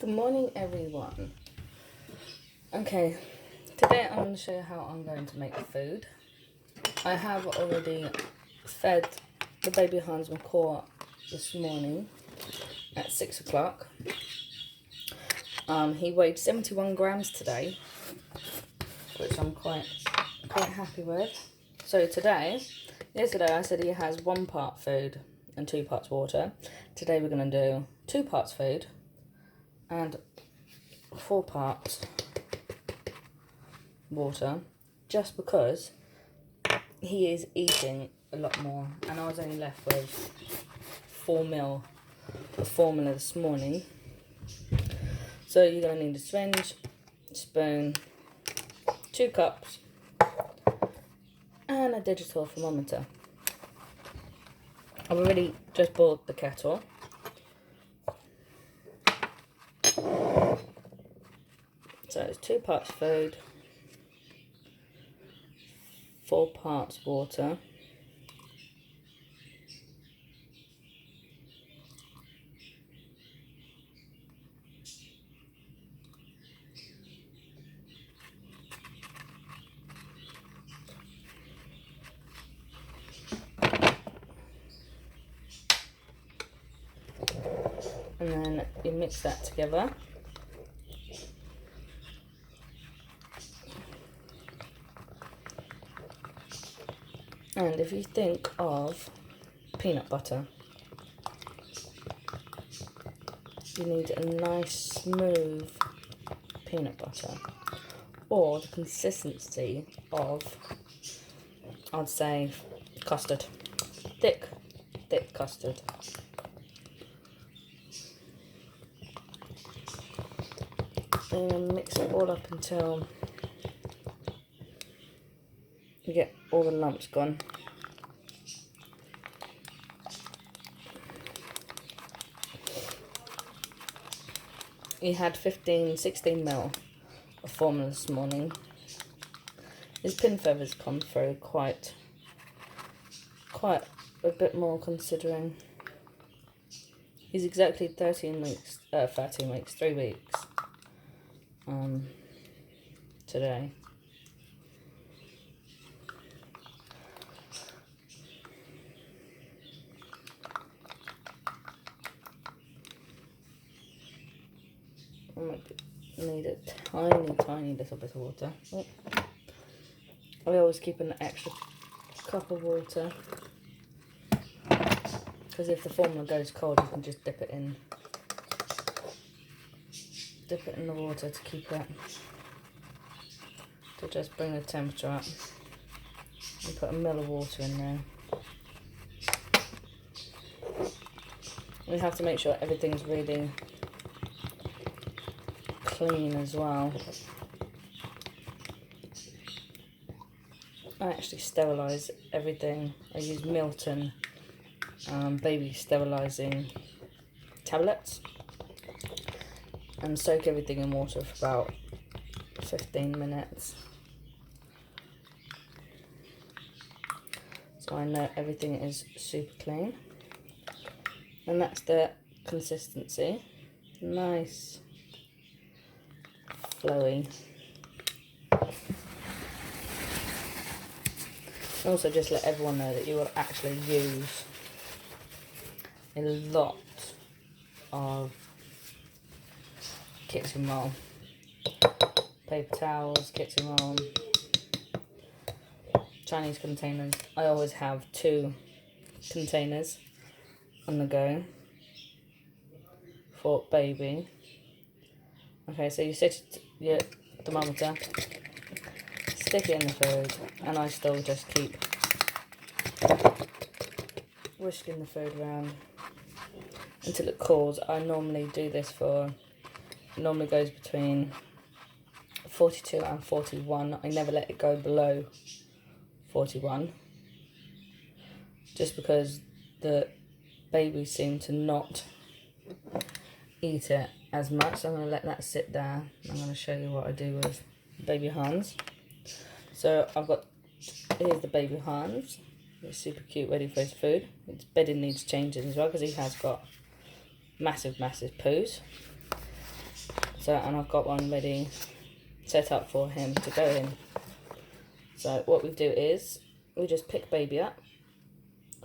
Good morning, everyone. Okay, today I'm going to show you how I'm going to make the food. I have already fed the baby hahns mcaw this morning at 6 o'clock. He weighed 71 grams today, which I'm quite happy with. So yesterday I said he has 1 part food and 2 parts water. Today we're going to do 2 parts food and 4 parts water, just because he is eating a lot more, and I was only left with 4 ml of formula this morning. So you're going to need a syringe, spoon, 2 cups, and a digital thermometer. I've already just boiled the kettle. So it's 2 parts food, 4 parts water. And then you mix that together. And if you think of peanut butter, you need a nice smooth peanut butter, or the consistency of, I'd say, custard, thick custard. Then mix it all up until you get all the lumps gone. He had 16 ml of formula this morning. His pin feathers come through quite a bit more, considering he's exactly 3 weeks today. I need a tiny little bit of water. Oh. I always keep an extra cup of water, because if the formula goes cold, you can just dip it in the water to keep it, to just bring the temperature up. And put a ml of water in there. We have to make sure everything's really clean as well. I actually sterilise everything. I use Milton baby sterilising tablets and soak everything in water for about 15 minutes. So I know everything is super clean. And that's the consistency. Nice, flowy. Also, just let everyone know that you will actually use a lot of kitchen roll, paper towels, kitchen roll, Chinese containers. I always have 2 containers on the go for baby. Okay, so you set your thermometer, stick it in the food, and I still just keep whisking the food around until it cools. I normally do this normally goes between 42 and 41. I never let it go below 41, just because the babies seem to not eat it as much. So I'm going to let that sit there. I'm going to show you what I do with baby hahns. So here's the baby hahns. It's super cute, ready for his food. Its bedding needs changing as well, because he has got massive poos. So, and I've got one ready set up for him to go in. So what we do is we just pick baby up,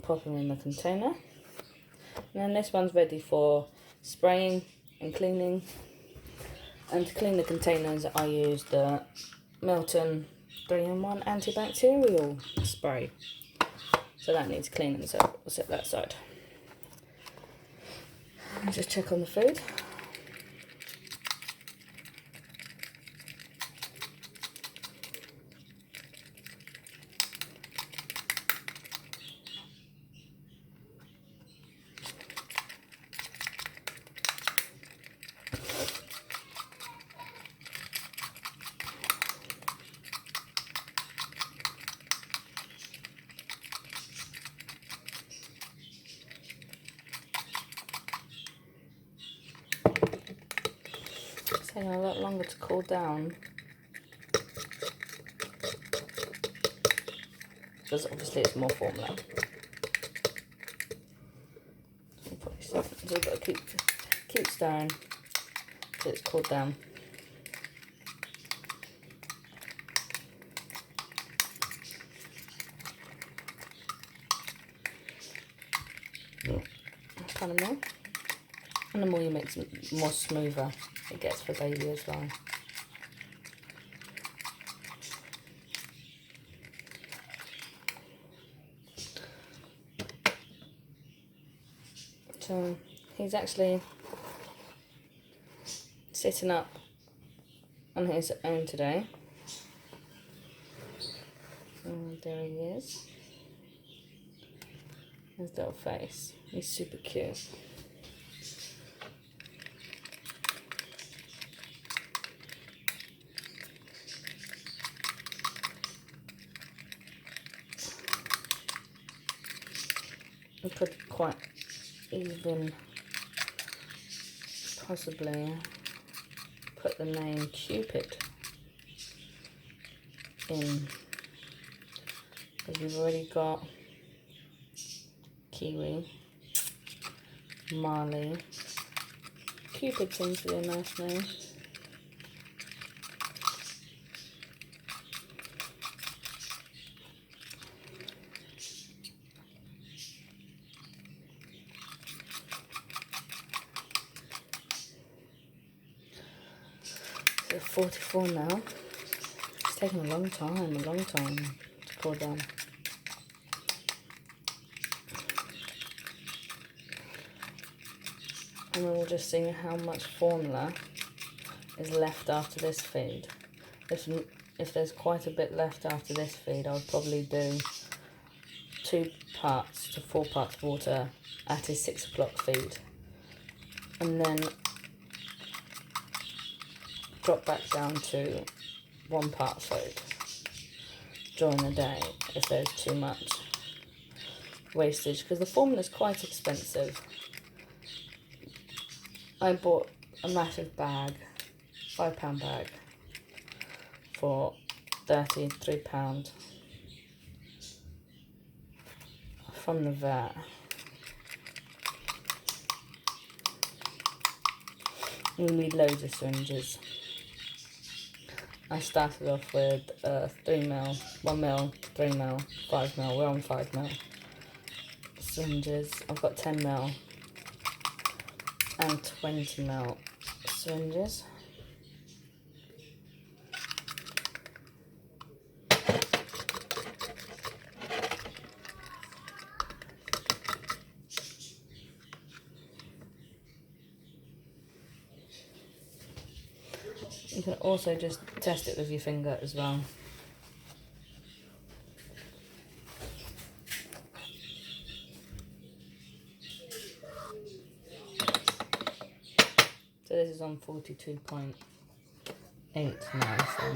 pop him in the container, and then this one's ready for spraying and cleaning. And to clean the containers, I use the Milton 3-in-1 antibacterial spray. So that needs cleaning, so we'll set that aside. I'll just check on the food. It's taking a lot longer to cool down, because obviously it's more formula. So we've got to keep stirring till it's cooled down. Kind of more, and the more you mix, the more smoother it gets for baby as well. So he's actually sitting up on his own today. And there he is. His little face. He's super cute. I could quite even possibly put the name Cupid in, because we've already got Kiwi, Marley. Cupid seems to be a nice name. So 44 now. It's taken a long time to cool down. And then we'll just see how much formula is left after this feed. If there's quite a bit left after this feed, I would probably do 2 parts to 4 parts water at his 6 o'clock feed, and then drop back down to 1 part food during the day if there's too much wastage, because the formula is quite expensive. I bought a massive bag, £5 bag, for £33 from the vet. You need loads of syringes. I started off with 3ml, 1ml, 3ml, 5ml. We're on 5ml syringes. I've got 10ml and 20ml syringes. You can also just test it with your finger as well. So this is on 42.8 now. So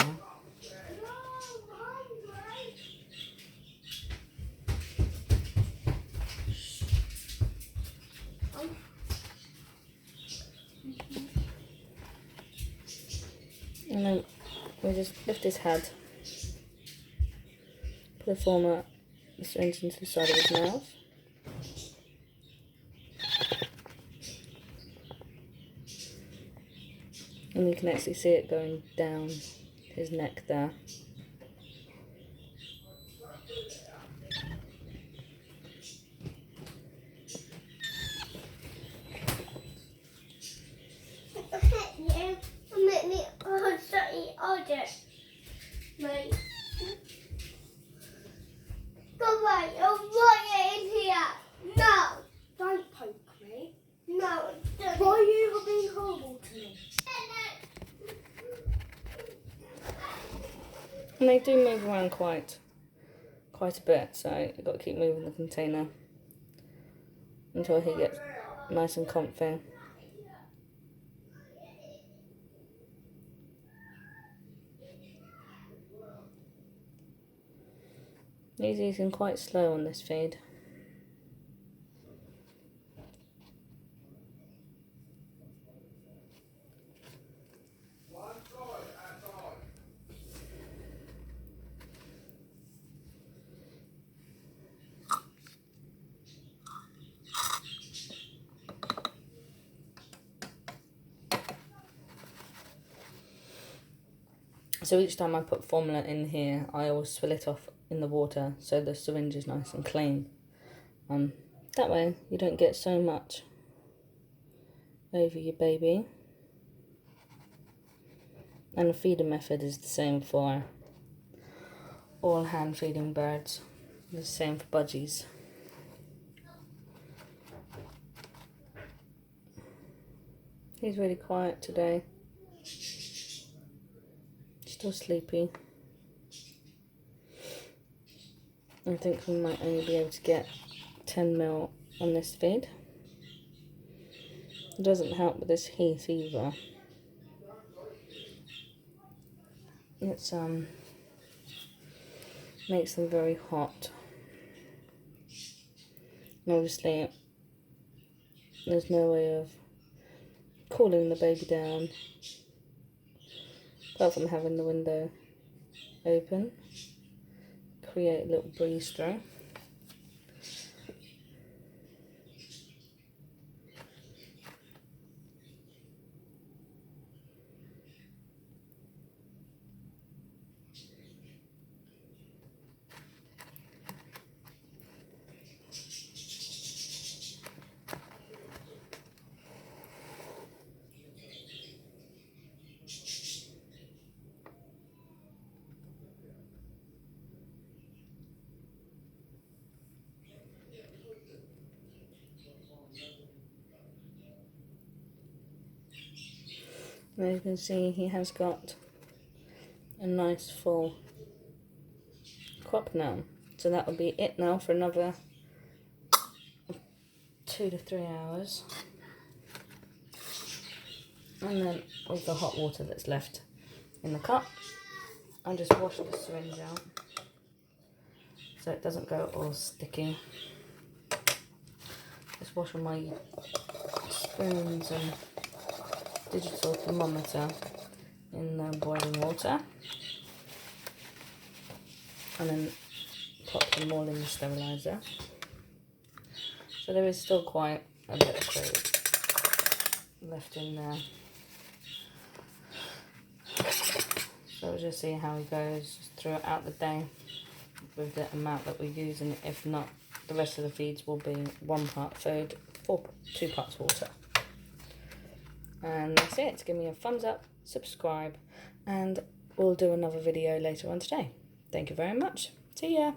and then we just lift his head, put the syringe into the side of his mouth. And you can actually see it going down his neck there. Right in here. No. Don't poke me. No. Don't. Why are you being horrible to me? And they do move around quite a bit, so you've got to keep moving the container until he gets nice and comfy. He's eating quite slow on this feed. So each time I put formula in here, I always swill it off in the water so the syringe is nice and clean. That way you don't get so much over your baby. And the feeding method is the same for all hand feeding birds. The same for budgies. He's really quiet today. Still sleepy. I think we might only be able to get 10 ml on this feed. It doesn't help with this heat either. It's makes them very hot. And obviously there's no way of cooling the baby down apart from having the window open, create a little breeze through. As you can see, he has got a nice full crop now. So that will be it now for another 2 to 3 hours. And then with the hot water that's left in the cup, I'll just wash the syringe out so it doesn't go all sticky. Just wash all my spoons and digital thermometer in boiling water, and then pop them all in the steriliser. So there is still quite a bit of food left in there. So we'll just see how he goes throughout the day with the amount that we use, and if not, the rest of the feeds will be 1 part food, 2 parts water. And that's it. Give me a thumbs up, subscribe, and we'll do another video later on today. Thank you very much. See ya.